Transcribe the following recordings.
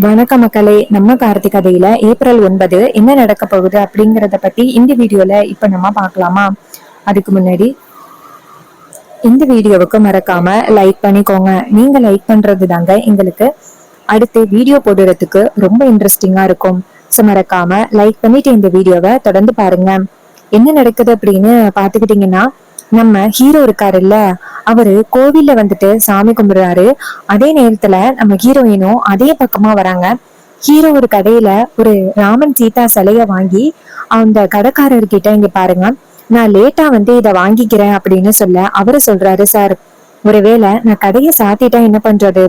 வணக்க மக்களே, நம்ம கார்த்திக் கதையில ஏப்ரல் 9 என்ன நடக்க போகுது அப்படிங்கறத பத்தி இந்த வீடியோல இப்ப நம்ம பார்க்கலாமா? அதுக்கு முன்னாடி இந்த வீடியோவுக்கு மறக்காம லைக் பண்ணிக்கோங்க. நீங்க லைக் பண்றது தாங்க எங்களுக்கு அடுத்து வீடியோ போடுறதுக்கு ரொம்ப இன்ட்ரெஸ்டிங்கா இருக்கும். ஸோ மறக்காம லைக் பண்ணிட்டு இந்த வீடியோவை தொடர்ந்து பாருங்க. என்ன நடக்குது அப்படின்னு பாத்துக்கிட்டீங்கன்னா, நம்ம ஹீரோ இருக்காருல்ல, அவரு கோவில்ல வந்துட்டு சாமி கும்பிடுறாரு. அதே நேரத்துல நம்ம ஹீரோயினும் அதே பக்கமா வராங்க. ஹீரோ ஒரு கடையில ஒரு ராமன் சீதா சிலைய வாங்கி அந்த கடைக்காரர்கிட்ட, இங்க பாருங்க, நான் லேட்டா வந்து இதை வாங்கிக்கிறேன் அப்படின்னு சொல்ல அவரு சொல்றாரு, சார் ஒருவேளை நான் கடையை சாத்திட்டா என்ன பண்றது?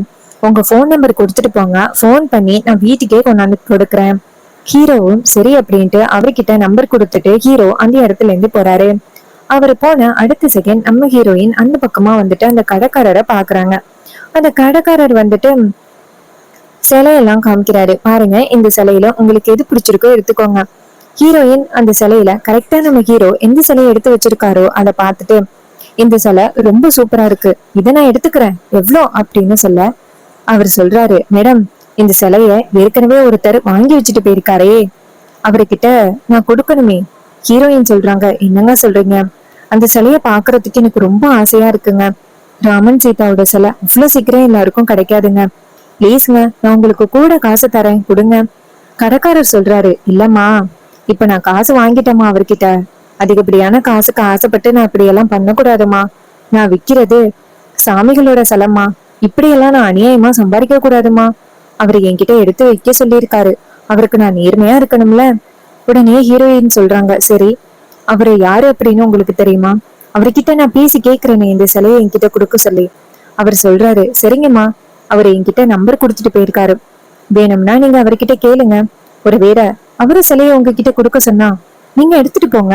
உங்க போன் நம்பர் கொடுத்துட்டு போங்க, போன் பண்ணி நான் வீட்டுக்கே கொண்டாந்து கொடுக்குறேன். ஹீரோவும் சரி அப்படின்ட்டு அவர்கிட்ட நம்பர் கொடுத்துட்டு ஹீரோ அந்த இடத்துல இருந்து போறாரு. அவரு போன அடுத்த செகண்ட் நம்ம ஹீரோயின் அந்த பக்கமா வந்துட்டு அந்த கடைக்காரரை பாக்குறாங்க. அந்த கடைக்காரர் வந்துட்டு சிலையெல்லாம் காமிக்கிறாரு. பாருங்க, இந்த சிலையில உங்களுக்கு எது பிடிச்சிருக்கோ எடுத்துக்கோங்க. ஹீரோயின் அந்த சிலையில கரெக்டா நம்ம ஹீரோ எந்த சிலையை எடுத்து வச்சிருக்காரோ அதை பார்த்துட்டு, இந்த சிலை ரொம்ப சூப்பரா இருக்கு, இதை நான் எடுத்துக்கிறேன், எவ்வளோ அப்படின்னு சொல்ல அவர் சொல்றாரு, மேடம் இந்த சிலைய ஏற்கனவே ஒருத்தர் வாங்கி வச்சுட்டு போயிருக்காரே, அவர்கிட்ட நான் கொடுக்கணுமே. ஹீரோயின் சொல்றாங்க, என்னங்க சொல்றீங்க? அந்த சிலைய பாக்குறதுக்கு எனக்கு ரொம்ப ஆசையா இருக்குங்க. ராமன் சீதாவோட சிலை அவ்வளவு சீக்கிரம் எல்லாருக்கும் கிடைக்காதுங்க. ப்ளீஸ்ங்க, நான் உங்களுக்கு கூட காசு தரேன், கொடுங்க. கடைக்காரர் சொல்றாரு, இல்லம்மா, இப்ப நான் காசு வாங்கிட்டேமா அவர்கிட்ட. அதிகப்படியான காசுக்கு ஆசைப்பட்டு நான் இப்படியெல்லாம் பண்ணக்கூடாதுமா. நான் விக்கிறது சாமிகளோட சிலைம்மா. இப்படியெல்லாம் நான் அநியாயமா சம்பாதிக்க கூடாதுமா. அவரு என்கிட்ட எடுத்து வைக்க சொல்லியிருக்காரு. அவருக்கு நான் நேர்மையா இருக்கணும்ல. உடனே ஹீரோயின் சொல்றாங்க, சரி அவரு யாரு அப்படின்னு உங்களுக்கு தெரியுமா? அவர்கிட்ட நான் பேசி கேக்குறேனே இந்த சிலையை என்கிட்ட கொடுக்க சொல்லி. அவர் சொல்றாரு, சரிங்கம்மா, அவரு என்கிட்ட நம்பர் கொடுத்துட்டு போயிருக்காரு, வேணும்னா நீங்க அவர்கிட்ட கேளுங்க. ஒருவேளை அவரு சிலையை உங்ககிட்ட கொடுக்க சொன்னா நீங்க எடுத்துட்டு போங்க.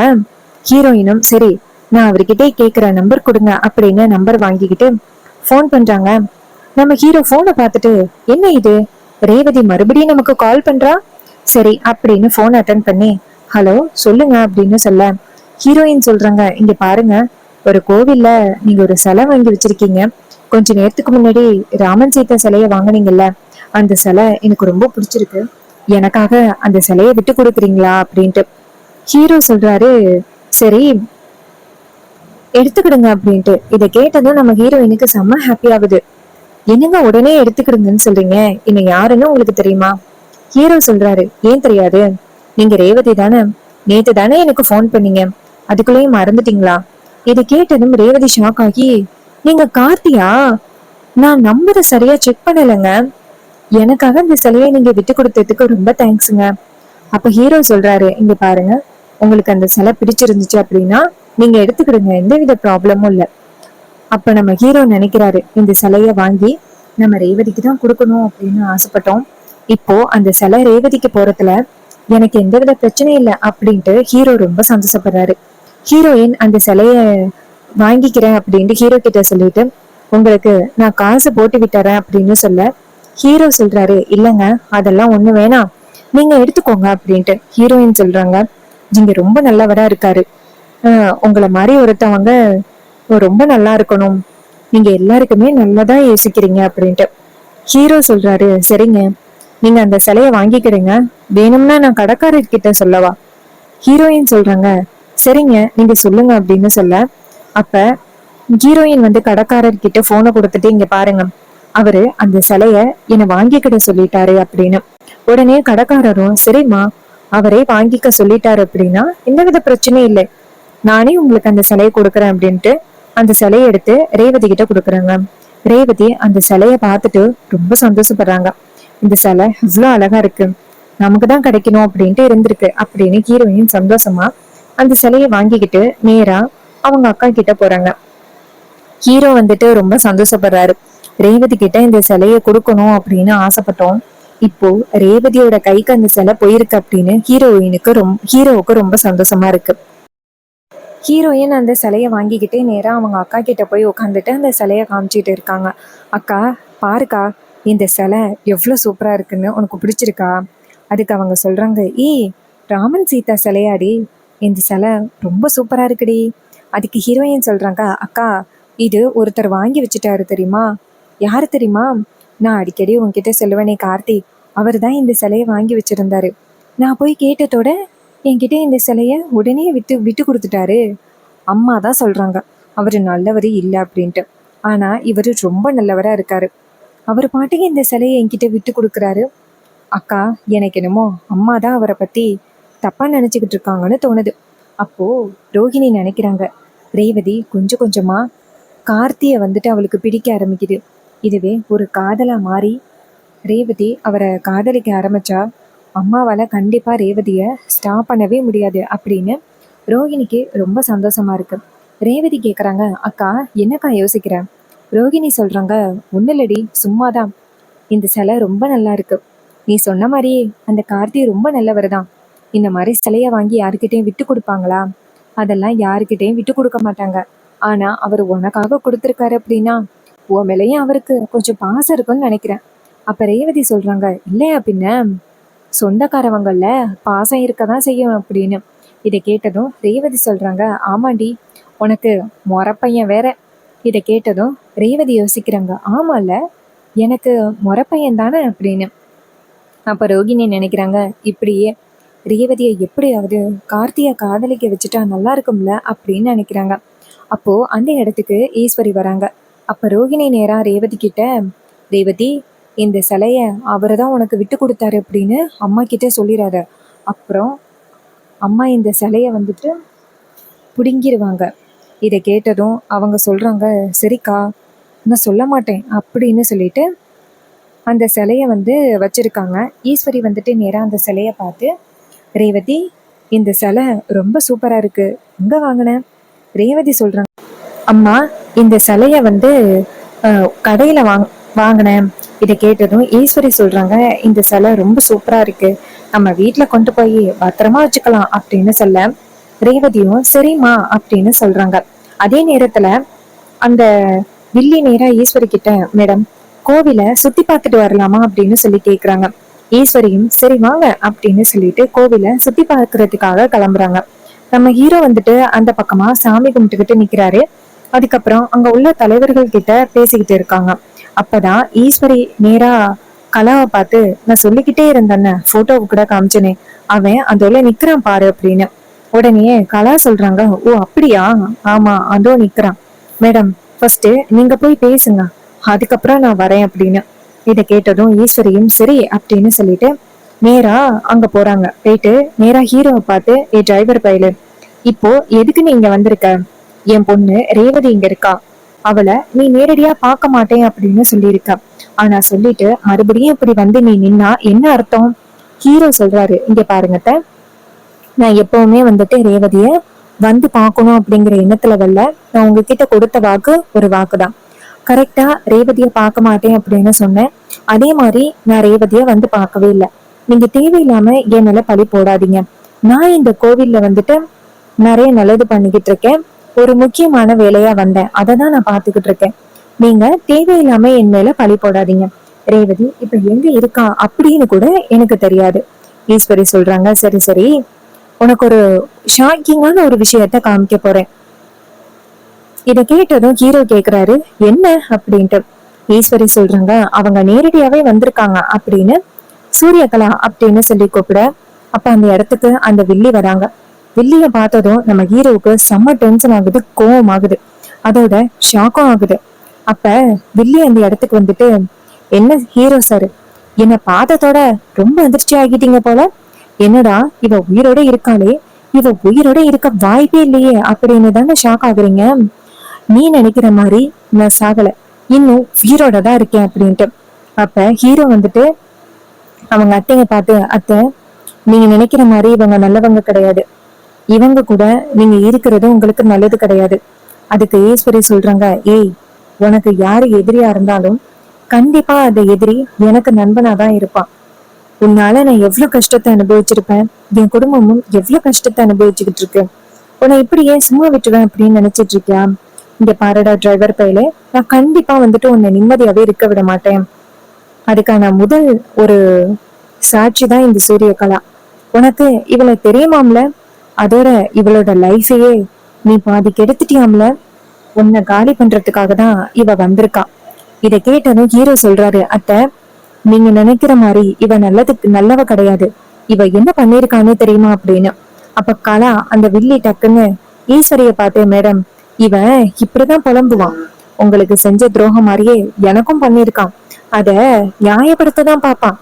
ஹீரோயினும் சரி, நான் அவர்கிட்ட கேக்குற நம்பர் கொடுங்க அப்படின்னு நம்பர் வாங்கிக்கிட்டு போன் பண்றாங்க. நம்ம ஹீரோ போனை பார்த்துட்டு, என்ன இது, ரேவதி மறுபடியும் நமக்கு கால் பண்றா, சரி அப்படின்னு போன் அட்டன் பண்ணி, ஹலோ சொல்லுங்க அப்படின்னு சொல்ல ஹீரோயின் சொல்றாங்க, இங்க பாருங்க, ஒரு கோவில்ல நீங்க ஒரு சிலை வாங்கி வச்சிருக்கீங்க. கொஞ்ச நேரத்துக்கு முன்னாடி ராமன் சீதா சிலைய வாங்கினீங்கல்ல, அந்த சிலை எனக்கு ரொம்ப பிடிச்சிருக்கு. எனக்காக அந்த சிலையை விட்டு கொடுக்குறீங்களா அப்படின்ட்டு. ஹீரோ சொல்றாரு, சரி எடுத்துக்கிடுங்க அப்படின்ட்டு. இதை கேட்டதும் நம்ம ஹீரோயினுக்கு செம்ம ஹாப்பி ஆகுது. என்னங்க உடனே எடுத்துக்கிடுங்கன்னு சொல்றீங்க, என்ன யாருன்னு உங்களுக்கு தெரியுமா? ஹீரோ சொல்றாரு, ஏன் தெரியாது, நீங்க ரேவதி தானே, நேத்து தானே எனக்கு போன் பண்ணீங்க, அதுக்குள்ளேயும் மறந்துட்டீங்களா? இதை கேட்டதும் ரேவதி ஷாக் ஆகி, நீங்க கார்த்தியா? நான் நம்பரை சரியா செக் பண்ணலைங்க, எனக்காக இந்த சிலையை நீங்க விட்டு கொடுத்ததுக்கு ரொம்ப தேங்க்ஸுங்க. அப்ப ஹீரோ சொல்றாரு, இங்க பாருங்க, உங்களுக்கு அந்த சிலை பிடிச்சிருந்துச்சு அப்படின்னா நீங்க எடுத்துக்கிடுங்க, எந்தவித ப்ராப்ளமும் இல்லை. அப்ப நம்ம ஹீரோ நினைக்கிறாரு, இந்த சிலைய வாங்கி நம்ம ரேவதிக்கு தான் கொடுக்கணும் அப்படின்னு ஆசைப்பட்டோம். இப்போ அந்த சிலை ரேவதிக்கு போறதுல எனக்கு எந்தவித பிரச்சனையும் இல்லை அப்படின்ட்டு ஹீரோ ரொம்ப சந்தோஷப்படுறாரு. ஹீரோயின் அந்த சிலைய வாங்கிக்கிறேன் அப்படின்ட்டு ஹீரோ கிட்ட சொல்லிட்டு, உங்களுக்கு நான் காசு போட்டு விட்டுறேன் அப்படின்னு சொல்ல ஹீரோ சொல்றாரு, இல்லங்க அதெல்லாம் ஒண்ணு வேணாம், நீங்க எடுத்துக்கோங்க அப்படின்ட்டு. ஹீரோயின் சொல்றாங்க, நீங்க ரொம்ப நல்லவரா இருக்காரு, உங்களை மாதிரி ஒருத்தவங்க ரொம்ப நல்லா இருக்கணும், நீங்க எல்லாருக்குமே நல்லதா யோசிக்கிறீங்க அப்படின்ட்டு. ஹீரோ சொல்றாரு, சரிங்க, நீங்க அந்த சிலைய வாங்கிக்கிறீங்க, வேணும்னா நான் கடைக்காரர்கிட்ட சொல்லவா? ஹீரோயின் சொல்றாங்க, சரிங்க நீங்க சொல்லுங்க அப்படின்னு சொல்ல, அப்ப ஹீரோயின் வந்து கடைக்காரர்கிட்ட போனை கொடுத்துட்டு, இங்க பாருங்க, அவரு அந்த சிலைய என்னை வாங்கிக்கிட சொல்லிட்டாரு அப்படின்னு. உடனே கடைக்காரரும், சரிம்மா, அவரே வாங்கிக்க சொல்லிட்டாரு அப்படின்னா எந்தவித பிரச்சனையும் இல்லை, நானே உங்களுக்கு அந்த சிலையை கொடுக்குறேன் அப்படின்ட்டு அந்த சிலையை எடுத்து ரேவதி கிட்ட கொடுக்குறாங்க. ரேவதி அந்த சிலைய பார்த்துட்டு ரொம்ப சந்தோஷப்படுறாங்க. இந்த சிலை இவ்வளவு அழகா இருக்கு, நமக்குதான் கிடைக்கணும் அப்படின்ட்டு இருந்திருக்கு அப்படின்னு ஹீரோயின் சந்தோஷமா அந்த சிலையை வாங்கிக்கிட்டு நேரா அவங்க அக்கா கிட்ட போறாங்க. ஹீரோ வந்துட்டு ரொம்ப சந்தோஷப்படுறாரு, ரேவதி கிட்ட இந்த சிலைய கொடுக்கணும் அப்படின்னு ஆசைப்பட்டோம், இப்போ ரேவதியோட கைக்கு அந்த சிலை போயிருக்கு அப்படின்னு ஹீரோவுக்கு ரொம்ப சந்தோஷமா இருக்கு. ஹீரோயின் அந்த சிலையை வாங்கிக்கிட்டு நேராக அவங்க அக்கா கிட்ட போய் உட்காந்துட்டு அந்த சிலையை காமிச்சிட்டு இருக்காங்க. அக்கா பாருக்கா, இந்த சிலை எவ்வளோ சூப்பராக இருக்குன்னு, உனக்கு பிடிச்சிருக்கா? அதுக்கு அவங்க சொல்கிறாங்க, ராமன் சீதா சிலையாடி, இந்த சிலை ரொம்ப சூப்பராக இருக்குடி. அதுக்கு ஹீரோயின் சொல்கிறாங்க, அக்கா இது ஒருத்தர் வாங்கி வச்சுட்டாரு தெரியுமா? யாரு தெரியுமா? நான் அடிக்கடி உன்கிட்ட சொல்லுவேனே கார்த்தி, அவர் தான் இந்த சிலையை வாங்கி வச்சிருந்தாரு. நான் போய் கேட்டதோட என்கிட்ட இந்த சிலைய உடனே விட்டு விட்டு கொடுத்துட்டாரு. அம்மா தான் சொல்றாங்க அவரு நல்லவரு இல்லை அப்படின்ட்டு. ஆனா இவரு ரொம்ப நல்லவரா இருக்காரு. அவர் பாட்டுக்கு இந்த சிலையை என்கிட்ட விட்டு கொடுக்குறாரு. அக்கா, எனக்கு என்னமோ அம்மா தான் அவரை பத்தி தப்பா நினைச்சுக்கிட்டு இருக்காங்கன்னு தோணுது. அப்போ ரோகிணி நினைக்கிறாங்க, ரேவதி கொஞ்சம் கொஞ்சமா கார்த்தியை வந்துட்டு அவளுக்கு பிடிக்க ஆரம்பிக்குது. இதுவே ஒரு காதலா மாறி ரேவதி அவரை காதலிக்க ஆரம்பிச்சா அம்மாவால கண்டிப்பா ரேவதியை ஸ்டாப் பண்ணவே முடியாது அப்படின்னு ரோகிணிக்கு ரொம்ப சந்தோஷமா இருக்கு. ரேவதி கேக்குறாங்க, அக்கா என்னக்கா யோசிக்கிற? ரோகிணி சொல்றாங்க, ஒன்னும் இல்லடி, சும்மாதான். இந்த சிலை ரொம்ப நல்லா இருக்கு. நீ சொன்ன மாதிரியே அந்த கார்த்தி ரொம்ப நல்லவர் தான். இந்த மாதிரி சிலைய வாங்கி யாருக்கிட்டையும் விட்டு கொடுப்பாங்களா? அதெல்லாம் யாருக்கிட்டையும் விட்டு கொடுக்க மாட்டாங்க. ஆனா அவர் உனக்காக கொடுத்துருக்காரு அப்படின்னா உன் மேலையும் அவருக்கு கொஞ்சம் பாசம் இருக்குன்னு நினைக்கிறேன். அப்ப ரேவதி சொல்றாங்க, இல்லையா பின்ன, சொந்தக்காரவங்கள்ல பாசம் இருக்கதான் செய்யும் அப்படின்னு. இதை கேட்டதும் ரேவதி சொல்றாங்க, ஆமாண்டி, உனக்கு மொறப்பையன் வேற. இதை கேட்டதும் ரேவதி யோசிக்கிறாங்க, ஆமால, எனக்கு மொறப்பையன் தானே அப்படின்னு. அப்ப ரோகிணி நினைக்கிறாங்க, இப்படியே ரேவதியை எப்படியாவது கார்த்தியை காதலிக்க வச்சுட்டா நல்லா இருக்கும்ல அப்படின்னு நினைக்கிறாங்க. அப்போ அந்த இடத்துக்கு ஈஸ்வரி வராங்க. அப்ப ரோகிணி நேரா ரேவதி கிட்ட, ரேவதி, இந்த சிலைய அவரு தான் உனக்கு விட்டு கொடுத்தாரு அப்படின்னு அம்மா கிட்ட சொல்லிடாத. அப்புறம் அம்மா இந்த சிலைய வந்துட்டு பிடுங்கிடுவாங்க. இதை கேட்டதும் அவங்க சொல்றாங்க, சரிக்கா, நான் சொல்ல மாட்டேன் அப்படின்னு சொல்லிட்டு அந்த சிலைய வந்து வச்சிருக்காங்க. ஈஸ்வரி வந்துட்டு நேராக அந்த சிலைய பார்த்து, ரேவதி, இந்த சிலை ரொம்ப சூப்பரா இருக்கு, எங்க வாங்கின? ரேவதி சொல்றாங்க, அம்மா, இந்த சிலைய வந்து கடையில வாங்கினேன். இதை கேட்டதும் ஈஸ்வரி சொல்றாங்க, இந்த சிலை ரொம்ப சூப்பரா இருக்கு, நம்ம வீட்டுல கொண்டு போய் பத்திரமா வச்சுக்கலாம் அப்படின்னு சொல்ல ரேவதியும் சரிம்மா அப்படின்னு சொல்றாங்க. அதே நேரத்துல அந்த வில்லி நேரா ஈஸ்வரி கிட்ட, மேடம், கோவிலை சுத்தி பார்த்துட்டு வரலாமா அப்படின்னு சொல்லி கேக்குறாங்க. ஈஸ்வரியும் சரி வாங்க அப்படின்னு சொல்லிட்டு கோவிலை சுத்தி பார்க்கறதுக்காக கிளம்புறாங்க. நம்ம ஹீரோ வந்துட்டு அந்த பக்கமா சாமி கும்பிட்டுக்கிட்டு நிக்கிறாரு. அதுக்கப்புறம் அங்க உள்ள தலைவர்கள் கிட்ட பேசிக்கிட்டு இருக்காங்க. அப்பதான் ஈஸ்வரி நேரா கலாவை பார்த்து, நான் சொல்லிக்கிட்டே இருந்தேன்னு போட்டோவுக்கு கூட காமிச்சனே, அவன் அதோட நிக்கிறான் பாரு அப்படின்னு. உடனே கலா சொல்றாங்க, ஓ அப்படியா, ஆமா அதோ நிக்கிறான். மேடம், ஃபர்ஸ்ட் நீங்க போய் பேசுங்க, அதுக்கப்புறம் நான் வரேன் அப்படின்னு. இதை கேட்டதும் ஈஸ்வரியும் சரி அப்படின்னு சொல்லிட்டு நேரா அங்க போறாங்க. போயிட்டு நேரா ஹீரோவை பார்த்து, ஏ டிரைவர் பையலு, இப்போ எதுக்கு நீ இங்க வந்திருக்க? என் பொண்ணு ரேவதி இங்க இருக்கா, அவளை நீ நேரடியா பார்க்க மாட்டேன் அப்படின்னு சொல்லியிருக்க. ஆனா சொல்லிட்டு மறுபடியும் இப்படி வந்து நீ நின்னா என்ன அர்த்தம்? ஹீரோ சொல்றாரு, இங்க பாருங்கத்த, நான் எப்பவுமே வந்துட்டு ரேவதிய வந்து பார்க்கணும் அப்படிங்கிற எண்ணத்துல வரல. நான் உங்ககிட்ட கொடுத்த வாக்கு ஒரு வாக்குதான். கரெக்டா ரேவதிய பார்க்க மாட்டேன் அப்படின்னு சொன்னேன். அதே மாதிரி நான் ரேவதிய வந்து பார்க்கவே இல்லை. நீங்க தேவையில்லாம என் மேல பழி போடாதீங்க. நான் இந்த கோவில்ல வந்துட்டு நிறைய நல்லது பண்ணிக்கிட்டு இருக்கேன். ஒரு முக்கியமான வேலையா வந்தேன், அதை தான் நான் பாத்துக்கிட்டு இருக்கேன். நீங்க தேவையில்லாம என் மேல பழி போடாதீங்க. ரேவதி இப்ப எங்க இருக்கா அப்படின்னு கூட எனக்கு தெரியாது. ஈஸ்வரி சொல்றாங்க, சரி சரி, உனக்கு ஒரு ஷாக்கிங்கான ஒரு விஷயத்த காமிக்க போறேன். இதை கேட்டதும் ஹீரோ கேக்குறாரு, என்ன அப்படின்ட்டு. ஈஸ்வரி சொல்றாங்க, அவங்க நேரடியாவே வந்திருக்காங்க அப்படின்னு சூரியகலா அப்படின்னு சொல்லி கூப்பிட. அப்ப அந்த இடத்துக்கு அந்த வில்லி வராங்க. வில்லிய பார்த்ததும் நம்ம ஹீரோவுக்கு செம்ம டென்ஷன் ஆகுது, கோவம் ஆகுது, அதோட ஷாக்கும் ஆகுது. அப்ப வில்லி அந்த இடத்துக்கு வந்துட்டு, என்ன ஹீரோ சார், என்னை பார்த்ததோட ரொம்ப அதிர்ச்சி ஆகிட்டீங்க போல. என்னடா இவ உயிரோட இருக்காளே, இவ உயிரோட இருக்க வாய்ப்பே இல்லையே அப்படின்னு தானே ஷாக் ஆகுறீங்க. நீ நினைக்கிற மாதிரி நான் சாகல, இன்னும் உயிரோட தான் இருக்கேன் அப்படின்ட்டு. அப்ப ஹீரோ வந்துட்டு அவங்க அத்தைங்க பார்த்து, அத்தை, நீங்க நினைக்கிற மாதிரி இவங்க நல்லவங்க கிடையாது, இவங்க கூட நீங்க இருக்கிறது உங்களுக்கு நல்லது கிடையாது. அதுக்கு ஈஸ்வரி சொல்றாங்க, ஏய், உனக்கு யாரு எதிரியா இருந்தாலும் கண்டிப்பா அந்த எதிரி எனக்கு நண்பனாதான் இருப்பான். உன்னால நான் எவ்வளவு கஷ்டத்தை அனுபவிச்சிருப்பேன், என் குடும்பமும் எவ்வளவு கஷ்டத்தை அனுபவிச்சுக்கிட்டு இருக்கு. உன்னை இப்படி ஏன் சும்மா விட்டுவேன் அப்படின்னு நினைச்சிட்டு இருக்கியா? இங்க பாருடா டிரைவர் பையலே, நான் கண்டிப்பா வந்துட்டு உன்னை நிம்மதியாவே இருக்க விட மாட்டேன். அதுக்கான முதல் ஒரு சாட்சி தான் இந்த சூரியகலா. உனக்கு இவளை தெரியுமாம்ல, அதோட இவளோட லைஃபையே நீ பாதி கெடுத்துட்டியாம்ல, உன்னை காலி பண்றதுக்காக தான் இவ வந்திருக்கா. இதை கேட்டதும் ஹீரோ சொல்றாரு, அத்தை, நீங்க நினைக்கிற மாதிரி இவ நல்லவ கிடையாது. இவ என்ன பண்ணிருக்கானே தெரியுமா அப்படின்னு. அப்ப கலா அந்த வில்லி டக்குன்னு ஈஸ்வரிய பார்த்து, மேடம், இவன் இப்படிதான் புலம்புவான். உங்களுக்கு செஞ்ச துரோகம் மாதிரியே எனக்கும் பண்ணிருக்கான். அத நியாயப்படுத்ததான் பாப்பான்.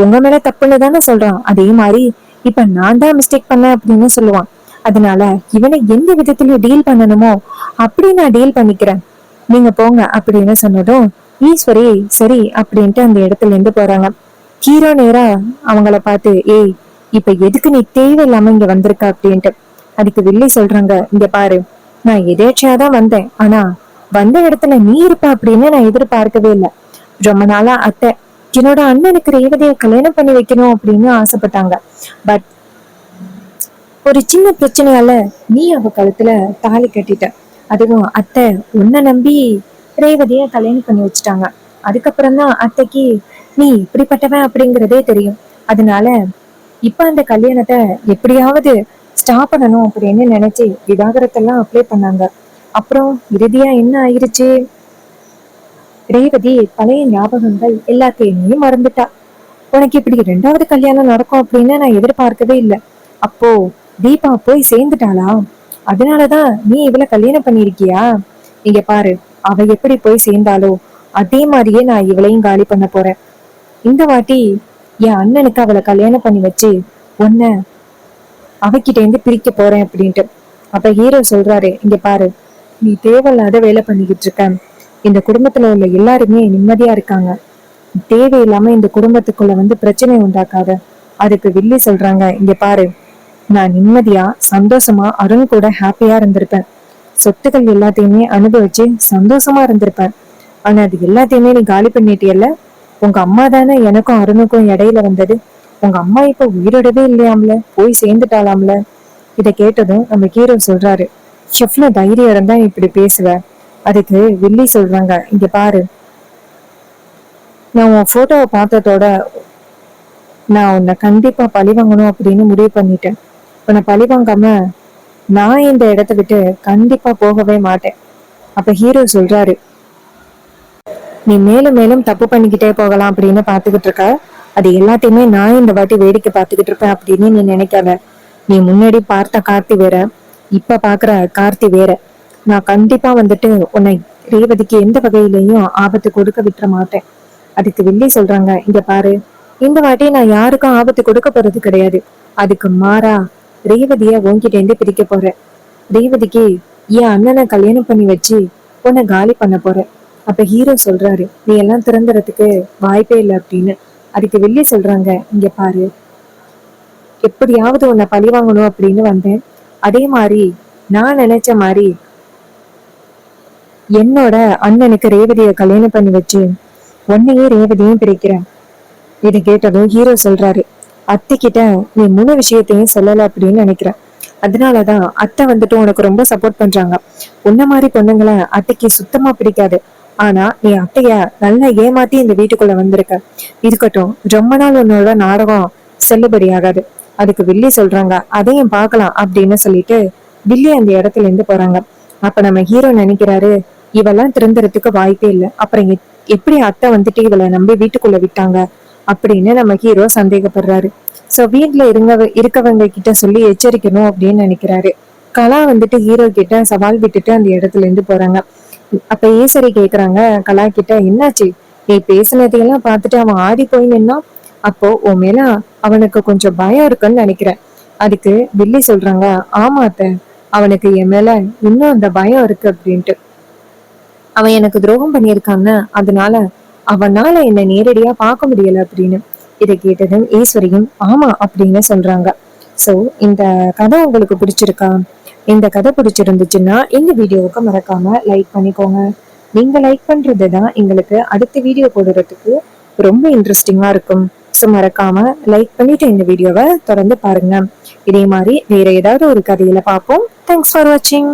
உங்க மேல தப்புன்னு தானே சொல்றான். அதே மாதிரி இப்ப நான் தான் மிஸ்டேக் பண்ணேன் அப்படின்னு சொல்லுவான். அதனால இவனை எந்த விதத்திலயும் டீல் பண்ணணுமோ அப்படி நான் டீல் பண்ணிக்கிறேன், நீங்க போங்க அப்படின்னு சொன்னதும் ஈஸ்வரி சரி அப்படின்ட்டு அந்த இடத்துல இருந்து போறாங்க. ஹீரோ நேரா அவங்கள பார்த்து, ஏய், இப்ப எதுக்கு நீ தேவையில்லாம இங்க வந்திருக்க அப்படின்ட்டு. அதுக்கு வில்லி சொல்றாங்க, இங்க பாரு, நான் எதேச்சியாதான் வந்தேன். ஆனா வந்த இடத்துல நீ இருப்ப அப்படின்னு நான் எதிர்பார்க்கவே இல்லை. ரொம்ப நாளா அத்தை என்னோட அண்ணனுக்கு ரேவதியை கல்யாணம் பண்ணி வைக்கணும் அப்படின்னு ஆசைப்பட்டாங்க. பட் ஒரு சின்ன பிரச்சனையால நீ அவ கழுத்துல தாலி கட்டிட்ட. அதுவும் அத்தை உன்னை நம்பி ரேவதிய கல்யாணம் பண்ணி வச்சுட்டாங்க. அதுக்கப்புறம் தான் அத்தைக்கு நீ இப்படிப்பட்டவன் அப்படிங்கிறதே தெரியும். அதனால இப்ப அந்த கல்யாணத்தை எப்படியாவது ஸ்டாப் பண்ணணும் அப்படின்னு நினைச்சு விவாகரத்தெல்லாம் அப்ளை பண்ணாங்க. அப்புறம் இறுதியா என்ன ஆயிருச்சு, ரேவதி பழைய ஞாபகங்கள் எல்லாத்தையுமே மறந்துட்டா. உனக்கு இப்படி 2வது கல்யாணம் நடக்கும் அப்படின்னு நான் எதிர்பார்க்கவே இல்லை. அப்போ தீபா போய் சேர்ந்துட்டாளா? அதனாலதான் நீ இவளை கல்யாணம் பண்ணிருக்கியா? இங்க பாரு, அவ எப்படி போய் சேர்ந்தாலோ அதே மாதிரியே நான் இவளையும் காலி பண்ண போறேன். இந்த வாட்டி என் அண்ணனுக்கு அவளை கல்யாணம் பண்ணி வச்சு உன்ன அவகிட்ட இருந்து பிரிக்க போறேன் அப்படின்ட்டு. அப்ப ஹீரோ சொல்றாரு, இங்க பாரு, நீ தேவையில்லாத வேலை பண்ணிக்கிட்டு இருக்க. இந்த குடும்பத்துல உள்ள எல்லாருமே நிம்மதியா இருக்காங்க. தேவையில்லாம இந்த குடும்பத்துக்குள்ள வந்து பிரச்சனை உண்டாக்காத. அதுக்கு வில்லி சொல்றாங்க, இங்க பாரு, நான் நிம்மதியா சந்தோஷமா அருண் கூட ஹாப்பியா இருந்திருப்பேன். சொத்துக்கள் எல்லாத்தையுமே அனுபவிச்சு சந்தோஷமா இருந்திருப்பேன். ஆனா அது எல்லாத்தையுமே நீ காலி பண்ணிட்டியல்ல. உங்க அம்மா தானே எனக்கும் அருணுக்கும் இடையில வந்தது. உங்க அம்மா இப்ப உயிரோடவே இல்லையாம்ல, போய் சேர்ந்துட்டாலாம்ல. இத கேட்டதும் நம்ம ஹீரோ சொல்றாரு, எவ்வளவு தைரியம் இருந்தா இப்படி பேசுவ? அதுக்கு வில்லி சொல்றாங்க, இங்க பாரு, நான் உன் போட்டோவை பார்த்ததோட நான் உன்னை கண்டிப்பா பழி வாங்கணும் அப்படின்னு முடிவு பண்ணிட்டேன். உன்னை பழி வாங்காம நான் இந்த இடத்த விட்டு கண்டிப்பா போகவே மாட்டேன். அப்ப ஹீரோ சொல்றாரு, நீ மேலும் மேலும் தப்பு பண்ணிக்கிட்டே போகலாம் அப்படின்னு பாத்துக்கிட்டு இருக்க. அது எல்லாத்தையுமே நான் இந்த வாட்டி வேடிக்கை பார்த்துக்கிட்டு இருப்பேன் அப்படின்னு நீ நினைக்காத. நீ முன்னாடி பார்த்த கார்த்தி வேற, இப்ப பாக்குற கார்த்தி வேற. நான் கண்டிப்பா வந்துட்டு உன்னை ரேவதிக்கு எந்த வகையிலையும் ஆபத்து கொடுக்க விட்டுற மாட்டேன். அதுக்கு வில்லி சொல்றாங்க, இங்க பாரு, இந்த வாட்டி நான் யாருக்கும் ஆபத்து கொடுக்க போறது கிடையாது. அதுக்கு மாறா ரேவதிய உன்கிட்ட இருந்து பிரிக்க போறேன். ரேவதிக்கு என் அண்ணனை கல்யாணம் பண்ணி வச்சு உன்னை காலி பண்ண போறேன். அப்ப ஹீரோ சொல்றாரு, நீ எல்லாம் திறந்துறதுக்கு வாய்ப்பே இல்லை அப்படின்னு. அதுக்கு வில்லி சொல்றாங்க, இங்க பாரு, எப்படியாவது உன்னை பழி வாங்கணும் அப்படின்னு வந்தேன். அதே மாதிரி நான் நினைச்ச மாதிரி என்னோட அண்ணனுக்கு ரேவதியை கல்யாணம் பண்ணி வச்சு உன்னையே ரேவதியும் பிரிக்கிறேன். இதை கேட்டதும் ஹீரோ சொல்றாரு, அத்தை கிட்ட நீ முழு விஷயத்தையும் சொல்லல அப்படின்னு நினைக்கிறேன். அதனாலதான் அத்தை வந்துட்டு உனக்கு ரொம்ப சப்போர்ட் பண்றாங்க. உன்ன மாதிரி பொண்ணுங்களை அத்தைக்கு சுத்தமா பிடிக்காது. ஆனா நீ அத்தைய நல்லா ஏமாத்தி இந்த வீட்டுக்குள்ள வந்திருக்க. இருக்கட்டும், ரொம்ப நாள் உன்னோட நாடகம் செல்லுபடி ஆகாது. அதுக்கு வில்லி சொல்றாங்க, அதையும் பார்க்கலாம் அப்படின்னு சொல்லிட்டு வில்லி அந்த இடத்துல இருந்து போறாங்க. அப்ப நம்ம ஹீரோ நினைக்கிறாரு, இவெல்லாம் திருந்துறதுக்கு வாய்ப்பே இல்லை. அப்புறம் எப்படி அத்தை வந்துட்டு இவளை நம்பி வீட்டுக்குள்ள விட்டாங்க அப்படின்னு நம்ம ஹீரோ சந்தேகப்படுறாரு. சோ வீட்டுல இருக்கவங்க கிட்ட சொல்லி எச்சரிக்கணும் அப்படின்னு நினைக்கிறாரு. கலா வந்துட்டு ஹீரோ கிட்ட சவால் விட்டுட்டு அந்த இடத்துல இருந்து போறாங்க. அப்ப ஈஸ்வரி கேக்குறாங்க கலா கிட்ட, என்னாச்சு? நீ பேசினதையெல்லாம் பார்த்துட்டு அவன் ஆடி போய் நின்னா. அப்போ உன் மேல அவனுக்கு கொஞ்சம் பயம் இருக்குன்னு நினைக்கிறேன். அதுக்கு வில்லி சொல்றாங்க, ஆமா அத்தை, அவனுக்கு என் மேல இன்னும் அந்த பயம் இருக்கு அப்படின்ட்டு. அவன் எனக்கு துரோகம் பண்ணியிருக்காங்க, அதனால அவனால என்னை நேரடியா பார்க்க முடியல அப்படின்னு. இதை கேட்டதும் ஈஸ்வரியும் ஆமா அப்படின்னு சொல்றாங்க. சோ இந்த கதை உங்களுக்கு பிடிச்சிருக்கா? இந்த கதை பிடிச்சிருந்துச்சுன்னா இந்த வீடியோவுக்கு மறக்காம லைக் பண்ணிக்கோங்க. நீங்க லைக் பண்றதுதான் எங்களுக்கு அடுத்த வீடியோ போடுறதுக்கு ரொம்ப இன்ட்ரெஸ்டிங்கா இருக்கும். ஸோ மறக்காம லைக் பண்ணிட்டு இந்த வீடியோவை தொடர்ந்து பாருங்க. இதே மாதிரி வேற ஏதாவது ஒரு கதையில பார்ப்போம். தேங்க்ஸ் ஃபார் வாட்சிங்.